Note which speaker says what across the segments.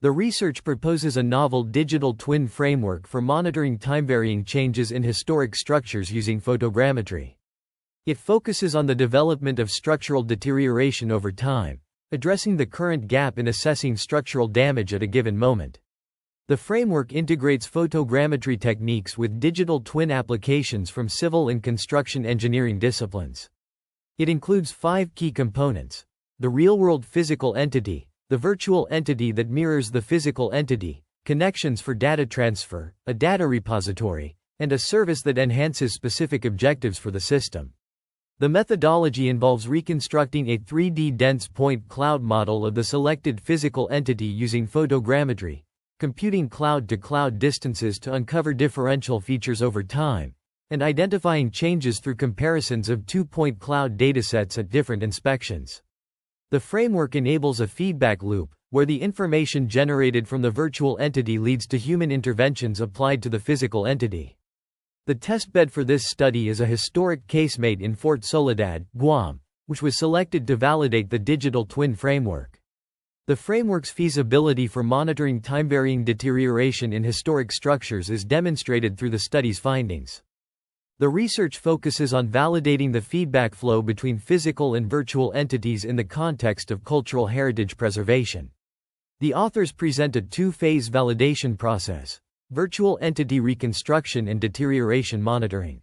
Speaker 1: The research proposes a novel digital twin framework for monitoring time-varying changes in historic structures using photogrammetry. It focuses on the development of structural deterioration over time, addressing the current gap in assessing structural damage at a given moment. The framework integrates photogrammetry techniques with digital twin applications from civil and construction engineering disciplines. It includes 5 key components: the real-world physical entity, the virtual entity that mirrors the physical entity, connections for data transfer, a data repository, and a service that enhances specific objectives for the system. The methodology involves reconstructing a 3D dense point cloud model of the selected physical entity using photogrammetry, computing cloud-to-cloud distances to uncover differential features over time, and identifying changes through comparisons of 2-point cloud datasets at different inspections. The framework enables a feedback loop, where the information generated from the virtual entity leads to human interventions applied to the physical entity. The testbed for this study is a historic casemate in Fort Soledad, Guam, which was selected to validate the digital twin framework. The framework's feasibility for monitoring time-varying deterioration in historic structures is demonstrated through the study's findings. The research focuses on validating the feedback flow between physical and virtual entities in the context of cultural heritage preservation. The authors present a 2-phase validation process: virtual entity reconstruction and deterioration monitoring.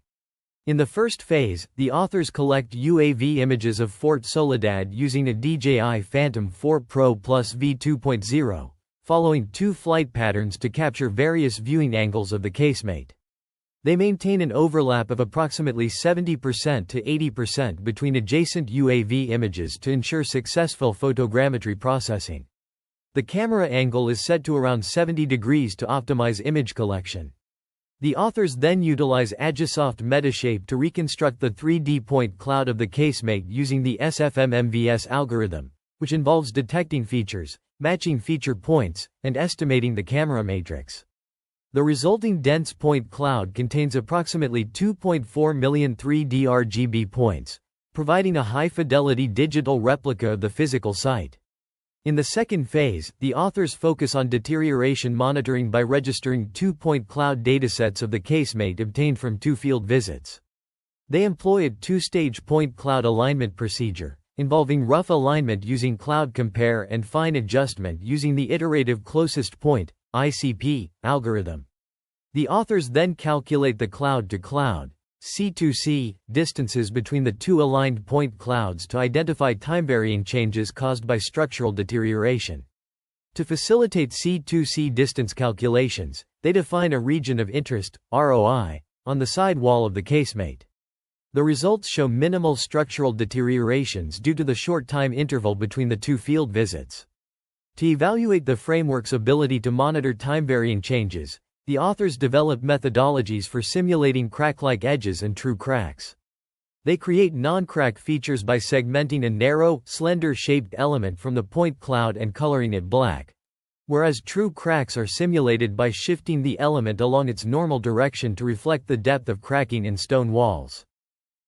Speaker 1: In the first phase, the authors collect UAV images of Fort Soledad using a DJI Phantom 4 Pro Plus V2.0, following 2 flight patterns to capture various viewing angles of the casemate. They maintain an overlap of approximately 70% to 80% between adjacent UAV images to ensure successful photogrammetry processing. The camera angle is set to around 70 degrees to optimize image collection. The authors then utilize Agisoft Metashape to reconstruct the 3D point cloud of the casemate using the SFM-MVS algorithm, which involves detecting features, matching feature points, and estimating the camera matrix. The resulting dense point cloud contains approximately 2.4 million 3D RGB points, providing a high-fidelity digital replica of the physical site. In the second phase, the authors focus on deterioration monitoring by registering 2-point cloud datasets of the casemate obtained from 2 field visits. They employ a 2-stage point cloud alignment procedure, involving rough alignment using cloud compare and fine adjustment using the iterative closest point (ICP) algorithm. The authors then calculate the cloud-to-cloud (C2C) distances between the 2 aligned point clouds to identify time-varying changes caused by structural deterioration. To facilitate C2C distance calculations, they define a region of interest (ROI) on the side wall of the casemate. The results show minimal structural deteriorations due to the short time interval between the 2 field visits. To evaluate the framework's ability to monitor time-varying changes, the authors develop methodologies for simulating crack-like edges and true cracks. They create non-crack features by segmenting a narrow, slender-shaped element from the point cloud and coloring it black, whereas true cracks are simulated by shifting the element along its normal direction to reflect the depth of cracking in stone walls.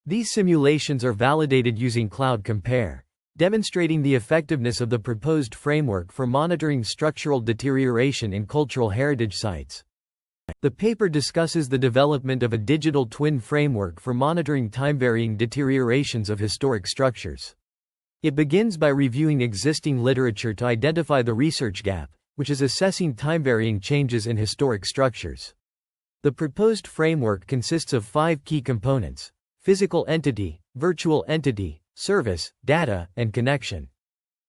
Speaker 1: These simulations are validated using Cloud Compare, demonstrating the effectiveness of the proposed framework for monitoring structural deterioration in cultural heritage sites. The paper discusses the development of a digital twin framework for monitoring time-varying deteriorations of historic structures. It begins by reviewing existing literature to identify the research gap, which is assessing time-varying changes in historic structures. The proposed framework consists of 5 key components: physical entity, virtual entity, service, data, and connection.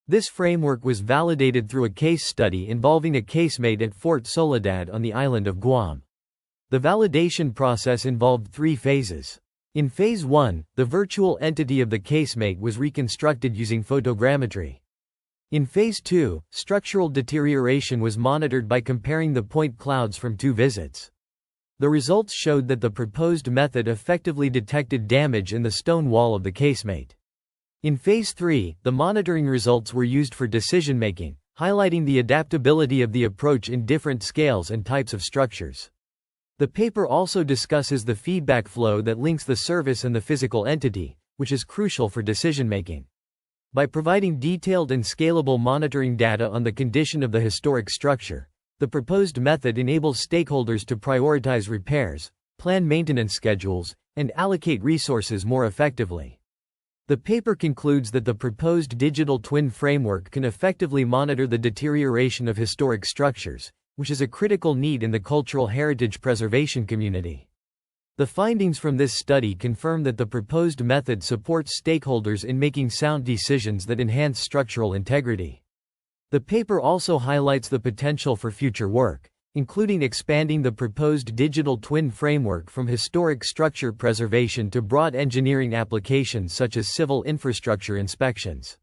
Speaker 1: This framework was validated through a case study involving a casemate at Fort Soledad on the island of Guam. The validation process involved 3 phases. In Phase 1, the virtual entity of the casemate was reconstructed using photogrammetry. In Phase 2, structural deterioration was monitored by comparing the point clouds from 2 visits. The results showed that the proposed method effectively detected damage in the stone wall of the casemate. In Phase 3, the monitoring results were used for decision-making, highlighting the adaptability of the approach in different scales and types of structures. The paper also discusses the feedback flow that links the service and the physical entity, which is crucial for decision-making. By providing detailed and scalable monitoring data on the condition of the historic structure, the proposed method enables stakeholders to prioritize repairs, plan maintenance schedules, and allocate resources more effectively. The paper concludes that the proposed digital twin framework can effectively monitor the deterioration of historic structures, which is a critical need in the cultural heritage preservation community. The findings from this study confirm that the proposed method supports stakeholders in making sound decisions that enhance structural integrity. The paper also highlights the potential for future work, including expanding the proposed digital twin framework from historic structure preservation to broad engineering applications such as civil infrastructure inspections.